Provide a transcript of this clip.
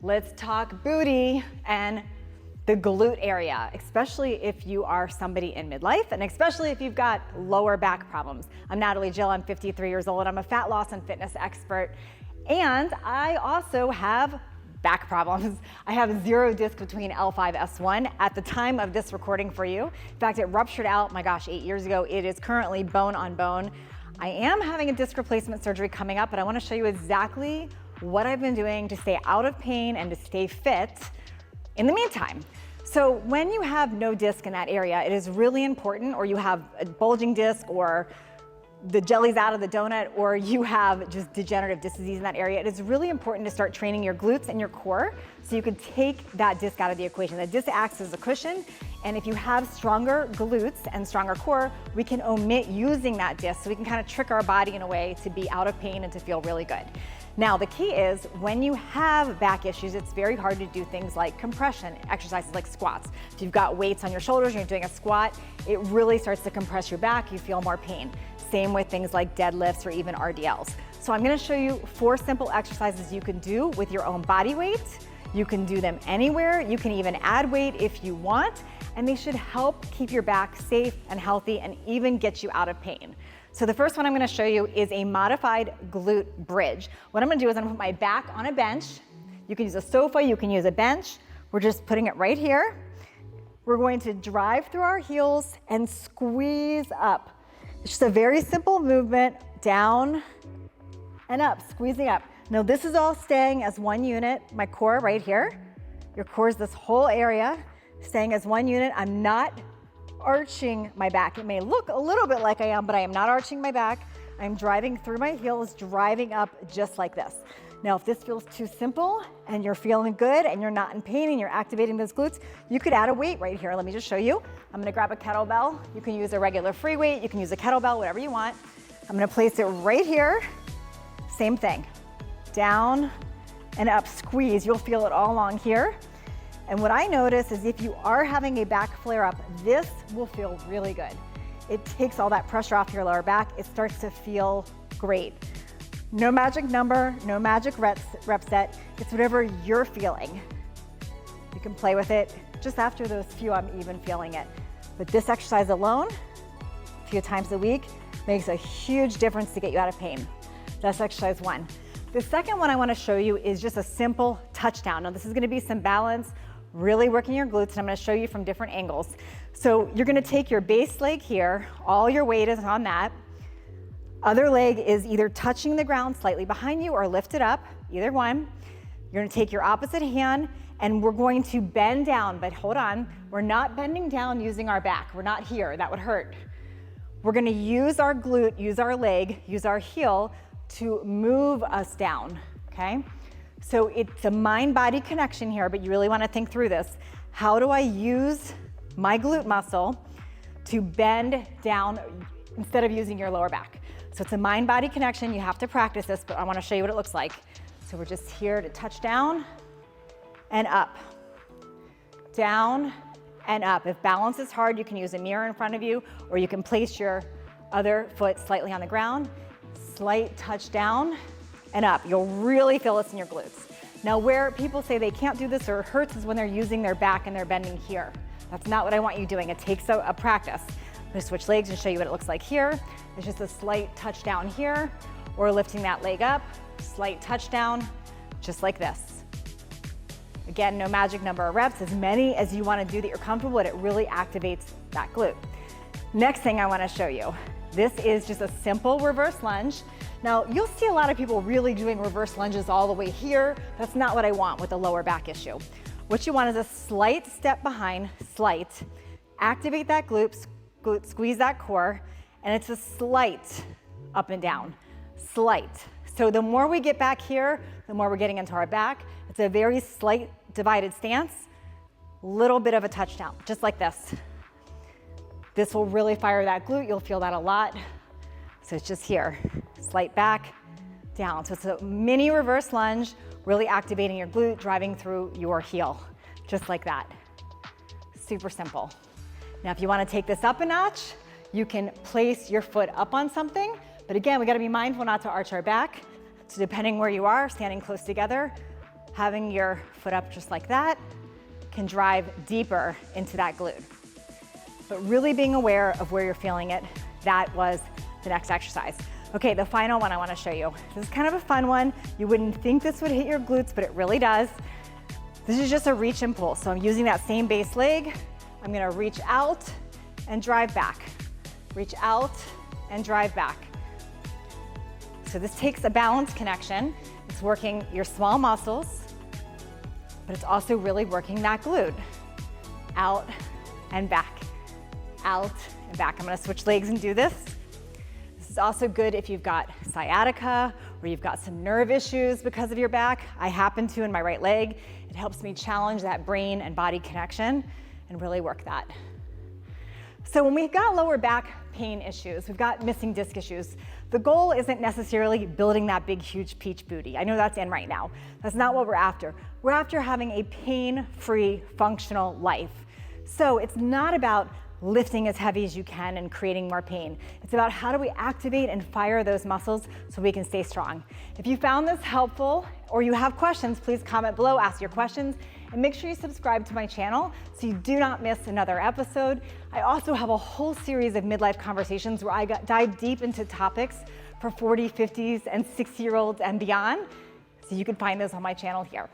let's talk booty and the glute area, especially if you are somebody in midlife and especially if you've got lower back problems. I'm Natalie Jill, I'm 53 years old. I'm a fat loss and fitness expert. And I also have back problems. I have 0 disc between L5, S1 at the time of this recording for you. In fact, it ruptured out, my gosh, 8 years ago. It is currently bone on bone. I am having a disc replacement surgery coming up, but I want to show you exactly what I've been doing to stay out of pain and to stay fit in the meantime. So when you have no disc in that area, it is really important, or you have a bulging disc, or the jelly's out of the donut, or you have just degenerative disc disease in that area, it is really important to start training your glutes and your core so you can take that disc out of the equation. The disc acts as a cushion, and if you have stronger glutes and stronger core, we can omit using that disc so we can kind of trick our body in a way to be out of pain and to feel really good. Now, the key is when you have back issues, it's very hard to do things like compression exercises like squats. If you've got weights on your shoulders and you're doing a squat, it really starts to compress your back, you feel more pain. Same with things like deadlifts or even RDLs. So I'm gonna show you 4 simple exercises you can do with your own body weight. You can do them anywhere. You can even add weight if you want, and they should help keep your back safe and healthy and even get you out of pain. So the first one I'm gonna show you is a modified glute bridge. What I'm gonna do is I'm gonna put my back on a bench. You can use a sofa, you can use a bench. We're just putting it right here. We're going to drive through our heels and squeeze up. It's just a very simple movement, down and up, squeezing up. Now this is all staying as one unit, my core right here. Your core is this whole area, staying as one unit. I'm not arching my back. It may look a little bit like I am, but I am not arching my back. I'm driving through my heels, driving up just like this. Now, if this feels too simple and you're feeling good and you're not in pain and you're activating those glutes, you could add a weight right here. Let me just show you. I'm gonna grab a kettlebell. You can use a regular free weight. You can use a kettlebell, whatever you want. I'm gonna place it right here. Same thing. Down and up, squeeze. You'll feel it all along here. And what I notice is if you are having a back flare-up, this will feel really good. It takes all that pressure off your lower back. It starts to feel great. No magic number, no magic rep set. It's whatever you're feeling. You can play with it. Just after those few, I'm even feeling it. But this exercise alone, a few times a week, makes a huge difference to get you out of pain. That's exercise 1. The second one I want to show you is just a simple touchdown. Now this is going to be some balance, really working your glutes, and I'm going to show you from different angles. So you're going to take your base leg here, all your weight is on that. Other leg is either touching the ground slightly behind you or lift it up, either one. You're going to take your opposite hand and we're going to bend down, but hold on, we're not bending down using our back. We're not here, that would hurt. We're going to use our glute, use our leg, use our heel to move us down, okay? So it's a mind-body connection here, but you really want to think through this. How do I use my glute muscle to bend down instead of using your lower back? So it's a mind-body connection. You have to practice this, but I want to show you what it looks like. So we're just here to touch down and up, down and up. If balance is hard, you can use a mirror in front of you, or you can place your other foot slightly on the ground. Slight touch down and up. You'll really feel this in your glutes. Now, where people say they can't do this or it hurts is when they're using their back and they're bending here. That's not what I want you doing. It takes a practice. I'm gonna switch legs and show you what it looks like here. It's just a slight touch down here, or lifting that leg up, slight touch down, just like this. Again, no magic number of reps, as many as you wanna do that you're comfortable with. It really activates that glute. Next thing I wanna show you. This is just a simple reverse lunge. Now, you'll see a lot of people really doing reverse lunges all the way here. That's not what I want with a lower back issue. What you want is a slight step behind, slight. Activate that glute, squeeze that core, and it's a slight up and down, slight. So the more we get back here, the more we're getting into our back. It's a very slight divided stance, little bit of a touchdown, just like this. This will really fire that glute. You'll feel that a lot. So it's just here, slight back, down. So it's a mini reverse lunge, really activating your glute, driving through your heel, just like that. Super simple. Now, if you want to take this up a notch, you can place your foot up on something, but again, we got to be mindful not to arch our back. So depending where you are, standing close together, having your foot up just like that can drive deeper into that glute. But really being aware of where you're feeling it, that was the next exercise. Okay, the final one I wanna show you. This is kind of a fun one. You wouldn't think this would hit your glutes, but it really does. This is just a reach and pull. So I'm using that same base leg. I'm gonna reach out and drive back. Reach out and drive back. So this takes a balance connection. It's working your small muscles, but it's also really working that glute. Out and back, out and back. I'm gonna switch legs and do this. This is also good if you've got sciatica or you've got some nerve issues because of your back. I happen to in my right leg. It helps me challenge that brain and body connection and really work that. So when we've got lower back pain issues, we've got missing disc issues, the goal isn't necessarily building that big, huge peach booty. I know that's in right now. That's not what we're after. We're after having a pain-free, functional life. So it's not about lifting as heavy as you can and creating more pain. It's about how do we activate and fire those muscles so we can stay strong. If you found this helpful or you have questions, please comment below, ask your questions, and make sure you subscribe to my channel so you do not miss another episode. I also have a whole series of midlife conversations where I dive deep into topics for 40s, 50s, and 60-year-olds and beyond. So you can find those on my channel here.